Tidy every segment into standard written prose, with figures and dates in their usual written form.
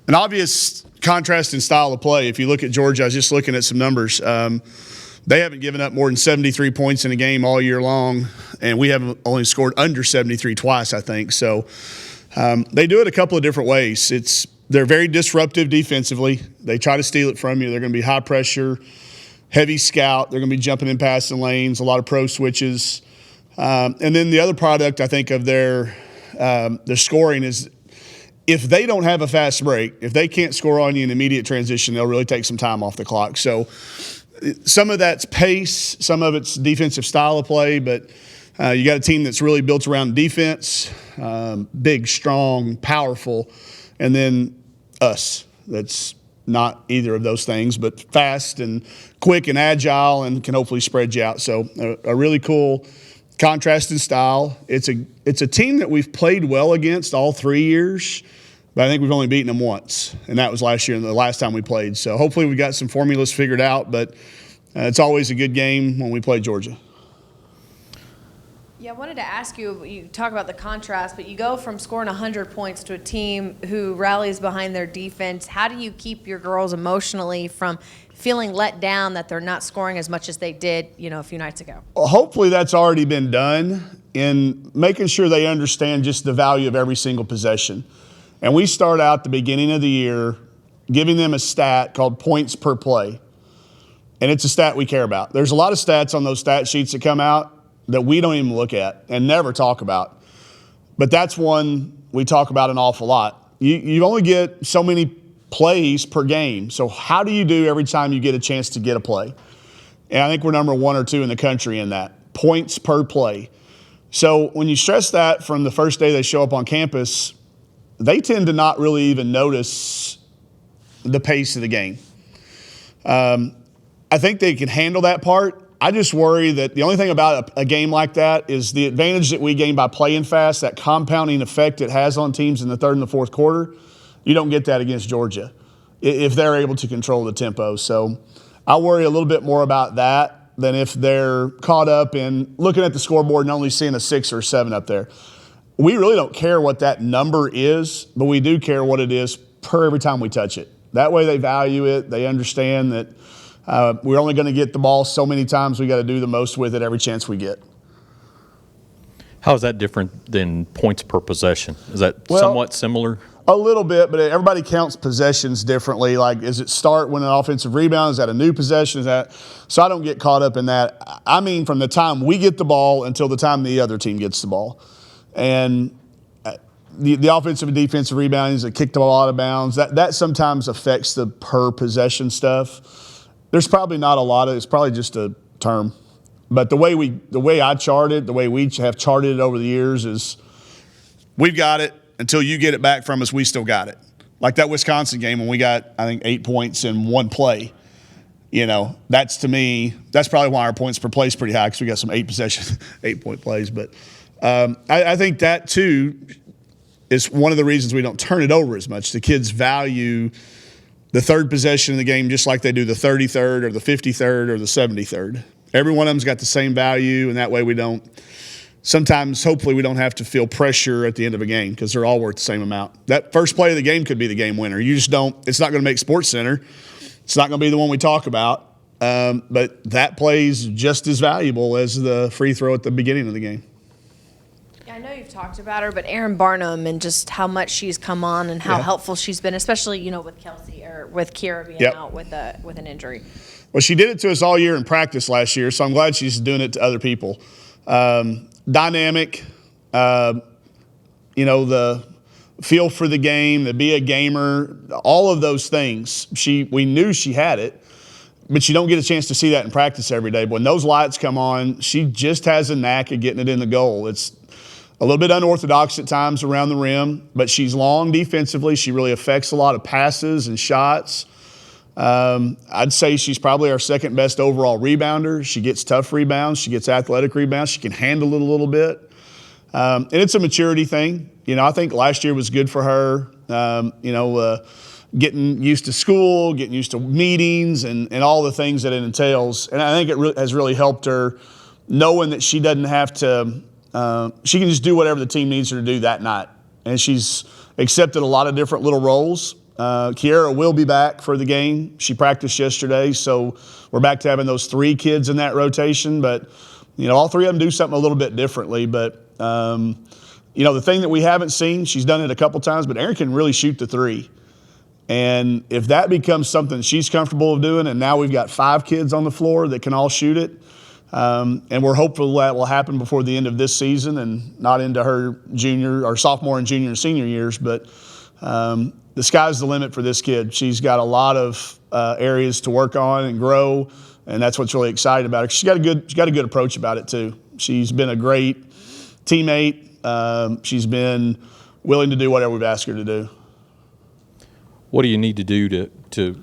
an obvious contrast in style of play. If you look at Georgia, I was just looking at some numbers. They haven't given up more than 73 points in a game all year long, and we haven't only scored under 73 twice, I think. So they do it a couple of different ways. They're very disruptive defensively. They try to steal it from you. They're going to be high pressure, heavy scout. They're going to be jumping in passing lanes, a lot of pro switches. And then the other product, I think, of their scoring is if they don't have a fast break, if they can't score on you in immediate transition, they'll really take some time off the clock. So some of that's pace, some of it's defensive style of play, but you got a team that's really built around defense, big, strong, powerful, and then us. That's not either of those things, but fast and quick and agile and can hopefully spread you out. So a really cool contrast in style. It's a team that we've played well against all 3 years, but I think we've only beaten them once, and that was last year and the last time we played. So hopefully we got some formulas figured out, but it's always a good game when we play Georgia. Yeah, I wanted to ask you, you talk about the contrast, but you go from scoring 100 points to a team who rallies behind their defense. How do you keep your girls emotionally from feeling let down that they're not scoring as much as they did, a few nights ago? Well, hopefully that's already been done in making sure they understand just the value of every single possession. And we start out the beginning of the year giving them a stat called points per play. And it's a stat we care about. There's a lot of stats on those stat sheets that come out that we don't even look at and never talk about. But that's one we talk about an awful lot. You only get so many plays per game. So how do you do every time you get a chance to get a play? And I think we're number 1 or 2 in the country in that. Points per play. So when you stress that from the first day they show up on campus, they tend to not really even notice the pace of the game. I think they can handle that part. I just worry that the only thing about a game like that is the advantage that we gain by playing fast, that compounding effect it has on teams in the third and the fourth quarter. You don't get that against Georgia if they're able to control the tempo. So I worry a little bit more about that than if they're caught up in looking at the scoreboard and only seeing a 6 or 7 up there. We really don't care what that number is, but we do care what it is per every time we touch it. That way they value it. They understand that we're only going to get the ball so many times. We got to do the most with it every chance we get. How is that different than points per possession? Is that somewhat similar? A little bit, but everybody counts possessions differently. Like, is it start when an offensive rebound? Is that a new possession? So I don't get caught up in that. I mean, from the time we get the ball until the time the other team gets the ball. And the offensive and defensive reboundings that kick the ball out of bounds, that sometimes affects the per possession stuff. There's probably not a lot of it. It's probably just a term. But the way I chart it, the way we have charted it over the years is we've got it. Until you get it back from us, we still got it. Like that Wisconsin game when we got, I think, 8 points in one play. That's to me, that's probably why our points per play is pretty high because we got some 8-point plays. But I think that, too, is one of the reasons we don't turn it over as much. The kids value the third possession of the game just like they do the 33rd or the 53rd or the 73rd. Every one of them's got the same value, and that way we don't – sometimes, hopefully, we don't have to feel pressure at the end of a game because they're all worth the same amount. That first play of the game could be the game winner. You just don't – it's not going to make SportsCenter. It's not going to be the one we talk about. But that play's just as valuable as the free throw at the beginning of the game. Yeah, I know you've talked about her, but Erin Barnum and just how much she's come on and how helpful she's been, especially, with Kelsey or with Kira being out with an injury. Well, she did it to us all year in practice last year, so I'm glad she's doing it to other people. Dynamic, the feel for the game, to be a gamer, all of those things. We knew she had it, but you don't get a chance to see that in practice every day. But when those lights come on, she just has a knack of getting it in the goal. It's a little bit unorthodox at times around the rim, but she's long defensively. She really affects a lot of passes and shots. I'd say she's probably our second best overall rebounder. She gets tough rebounds. She gets athletic rebounds. She can handle it a little bit. And it's a maturity thing. I think last year was good for her, getting used to school, getting used to meetings and all the things that it entails. And I think it has really helped her knowing that she doesn't have to she can just do whatever the team needs her to do that night. And she's accepted a lot of different little roles. Kiera will be back for the game. She practiced yesterday, so we're back to having those 3 kids in that rotation. But, all 3 of them do something a little bit differently. But, the thing that we haven't seen, she's done it a couple times, but Erin can really shoot the 3. And if that becomes something she's comfortable with doing, and now we've got 5 kids on the floor that can all shoot it, and we're hopeful that will happen before the end of this season and not into her junior or sophomore and junior and senior years. But the sky's the limit for this kid. She's got a lot of areas to work on and grow, and that's what's really exciting about her. She's got a good approach about it too. She's been a great teammate. She's been willing to do whatever we've asked her to do. What do you need to do to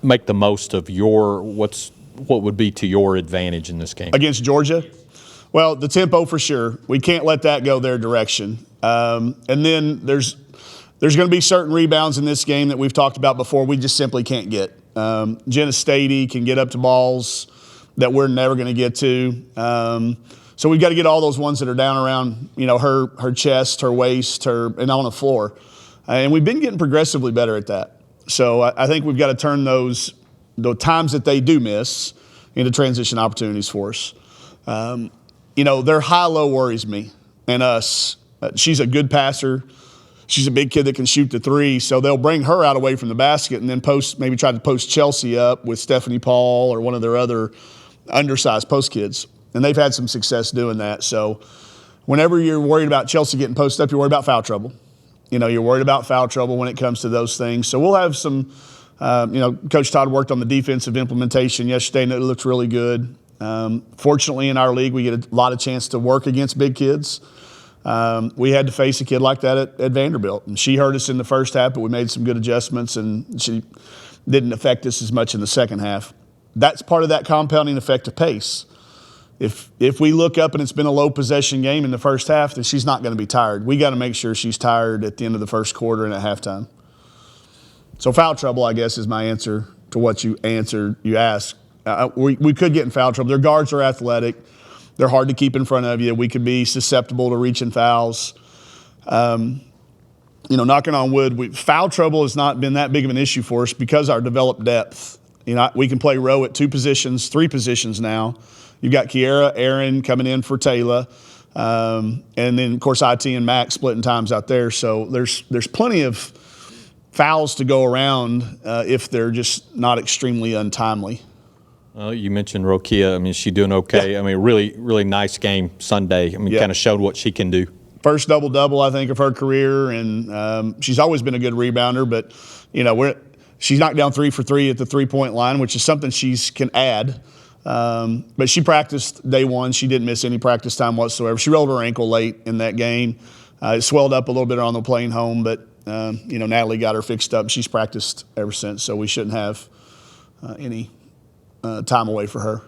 make the most of what would be to your advantage in this game? Against Georgia? Well, the tempo for sure. We can't let that go their direction. And then there's going to be certain rebounds in this game that we've talked about before we just simply can't get. Jenna Stady can get up to balls that we're never going to get to. So we've got to get all those ones that are down around, her chest, her waist, and on the floor. And we've been getting progressively better at that. So I think we've got to turn the times that they do miss into transition opportunities for us. Their high-low worries me and us. She's a good passer. She's a big kid that can shoot the 3, so they'll bring her out away from the basket and then maybe try to post Chelsea up with Stephanie Paul or one of their other undersized post kids. And they've had some success doing that. So whenever you're worried about Chelsea getting posted up, you're worried about foul trouble. You're worried about foul trouble when it comes to those things. So we'll have some, Coach Todd worked on the defensive implementation yesterday, and it looks really good. Fortunately, in our league, we get a lot of chance to work against big kids. We had to face a kid like that at Vanderbilt. And she hurt us in the first half, but we made some good adjustments, and she didn't affect us as much in the second half. That's part of that compounding effect of pace. If we look up and it's been a low possession game in the first half, then she's not going to be tired. We got to make sure she's tired at the end of the first quarter and at halftime. So foul trouble, I guess, is my answer to what you asked. We could get in foul trouble. Their guards are athletic. They're hard to keep in front of you. We could be susceptible to reaching fouls. Knocking on wood, foul trouble has not been that big of an issue for us because our developed depth. We can play row at 2 positions, 3 positions now. You've got Kiera, Erin coming in for Taylor, and then, of course, IT and Max splitting times out there. So there's plenty of fouls to go around if they're just not extremely untimely. You mentioned Rokia. She's doing okay. Yeah. Really, really nice game Sunday. Kind of showed what she can do. First double-double, I think, of her career, and she's always been a good rebounder. But, she's knocked down 3 for 3 at the three-point line, which is something she can add. But she practiced day 1. She didn't miss any practice time whatsoever. She rolled her ankle late in that game. It swelled up a little bit on the plane home, but, Natalie got her fixed up. She's practiced ever since, so we shouldn't have any time away for her.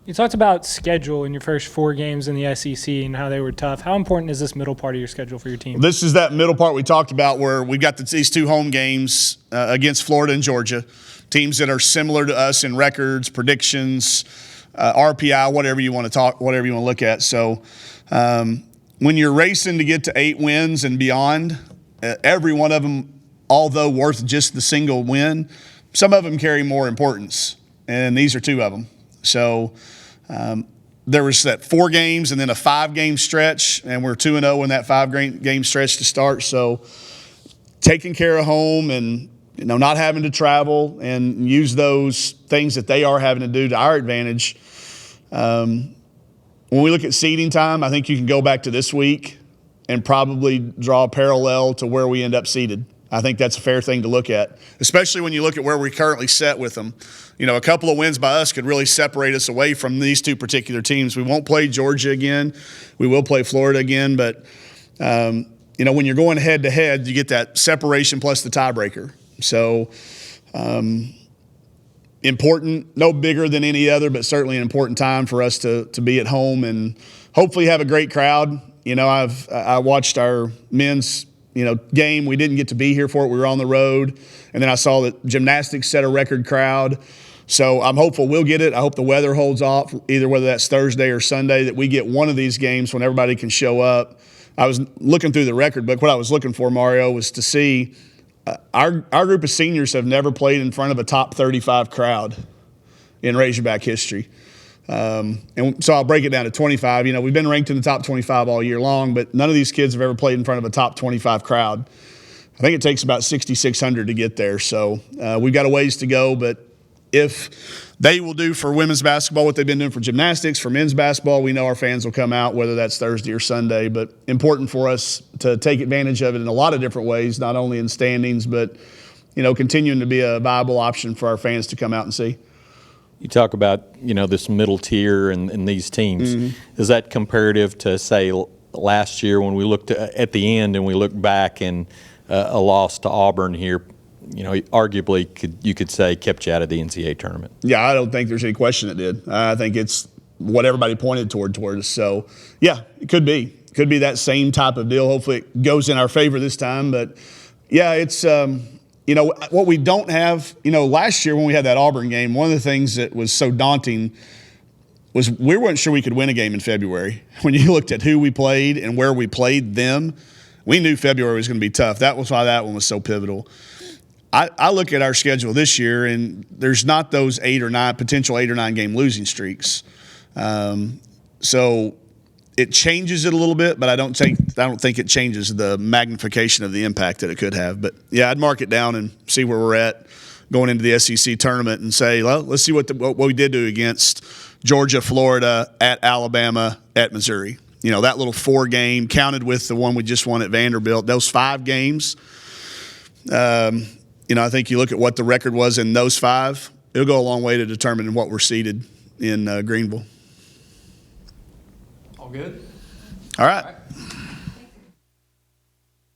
You talked about schedule in your first 4 games in the SEC and how they were tough. How important is this middle part of your schedule for your team? This is that middle part we talked about where we've got these 2 home games against Florida and Georgia, teams that are similar to us in records, predictions, RPI, whatever you want to look at. So when you're racing to get to 8 wins and beyond, every one of them, although worth just the single win, some of them carry more importance, and these are 2 of them. So there was that 4 games and then a 5-game stretch, and we're 2-0 in that 5-game stretch to start. So taking care of home and not having to travel and use those things that they are having to do to our advantage. When we look at seeding time, I think you can go back to this week and probably draw a parallel to where we end up seeded. I think that's a fair thing to look at, especially when you look at where we currently set with them. A couple of wins by us could really separate us away from these 2 particular teams. We won't play Georgia again. We will play Florida again. But, when you're going head-to-head, you get that separation plus the tiebreaker. So important, no bigger than any other, but certainly an important time for us to be at home and hopefully have a great crowd. I watched our men's game. We didn't get to be here for it. We were on the road. And then I saw that gymnastics set a record crowd. So I'm hopeful we'll get it. I hope the weather holds off, either whether that's Thursday or Sunday, that we get one of these games when everybody can show up. I was looking through the record book. What I was looking for, Mario, was to see our group of seniors have never played in front of a top 35 crowd in Razorback history. And so I'll break it down to 25. We've been ranked in the top 25 all year long, but none of these kids have ever played in front of a top 25 crowd. I think it takes about 6,600 to get there. So we've got a ways to go, but if they will do for women's basketball what they've been doing for gymnastics, for men's basketball, we know our fans will come out, whether that's Thursday or Sunday. But important for us to take advantage of it in a lot of different ways, not only in standings, but, continuing to be a viable option for our fans to come out and see. You talk about, this middle tier and these teams. Mm-hmm. Is that comparative to, say, last year when we looked at the end and we looked back and a loss to Auburn here, arguably you could say kept you out of the NCAA tournament? Yeah, I don't think there's any question it did. I think it's what everybody pointed towards. So, yeah, it could be. Could be that same type of deal. Hopefully it goes in our favor this time. But, yeah, it's what we don't have, last year when we had that Auburn game, one of the things that was so daunting was we weren't sure we could win a game in February. When you looked at who we played and where we played them, we knew February was going to be tough. That was why that one was so pivotal. I look at our schedule this year, and there's not those potential 8 or 9 game losing streaks. So it changes it a little bit, but I don't think it changes the magnification of the impact that it could have. But yeah, I'd mark it down and see where we're at going into the SEC tournament and say, well, let's see what we did do against Georgia, Florida, at Alabama, at Missouri. That little 4 game counted with the one we just won at Vanderbilt. Those 5 games. I think you look at what the record was in those 5, it'll go a long way to determining what we're seated in Greenville. All good? All right.